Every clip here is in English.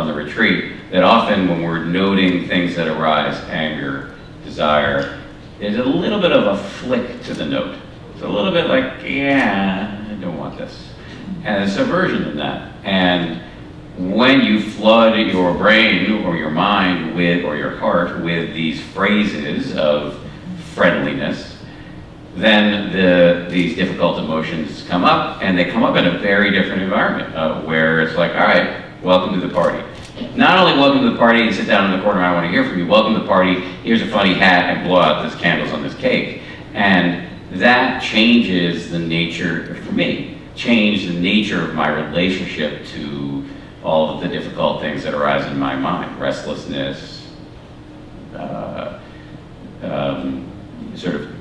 on the retreat, that often when we're noting things that arise, anger, desire, there's a little bit of a flick to the note. It's a little bit like, yeah, I don't want this. And there's a version of that. And when you flood your brain or your mind with, or your heart with these phrases of friendliness, then these difficult emotions come up, and they come up in a very different environment where it's like, all right, welcome to the party. Not only welcome to the party and sit down in the corner, I want to hear from you, welcome to the party, here's a funny hat, and blow out these candles on this cake. And that changes the nature, for me, changed the nature of my relationship to all of the difficult things that arise in my mind. Restlessness, sort of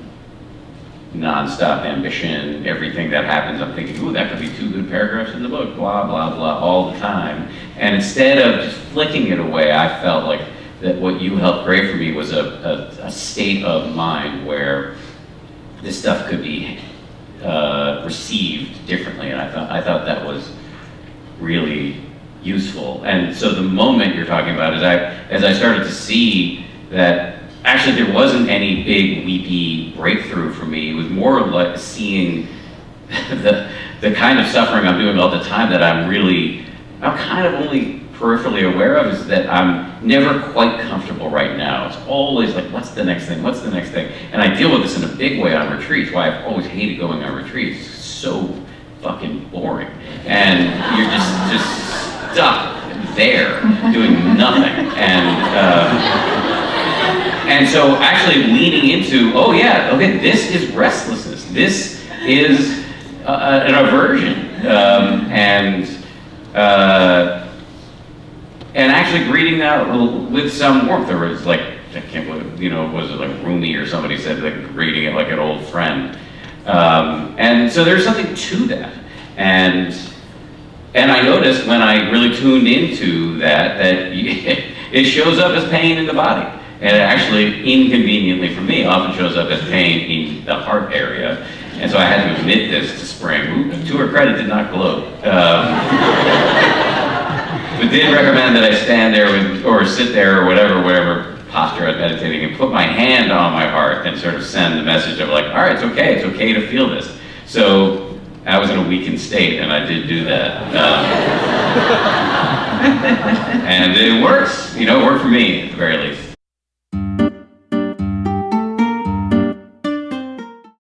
non-stop ambition, everything that happens, I'm thinking, ooh, that could be 2 good paragraphs in the book, blah, blah, blah, all the time. And instead of just flicking it away, I felt like that what you helped create for me was a state of mind where this stuff could be received differently. And I thought that was really useful. And so the moment you're talking about is as I started to see that actually there wasn't any big weepy breakthrough for me. It was more like seeing the kind of suffering I'm doing all the time that I'm kind of only peripherally aware of, is that I'm never quite comfortable right now. It's always like, what's the next thing? What's the next thing? And I deal with this in a big way on retreats, why I've always hated going on retreats. It's so fucking boring. And you're just stuck there doing nothing. And so actually leaning into, oh yeah, okay, this is restlessness. This is an aversion. And actually greeting that with some warmth. There was like, I can't believe, was it like Rumi or somebody said, like greeting it like an old friend. And so there's something to that. And I noticed when I really tuned into that it shows up as pain in the body. And it actually, inconveniently for me, often shows up as pain in the heart area. And so I had to admit this to Spring, who, to her credit, did not gloat. But did recommend that I stand there or sit there or whatever posture I was meditating, and put my hand on my heart and sort of send the message of like, all right, it's okay to feel this. So I was in a weakened state, and I did do that. And it works, it worked for me at the very least.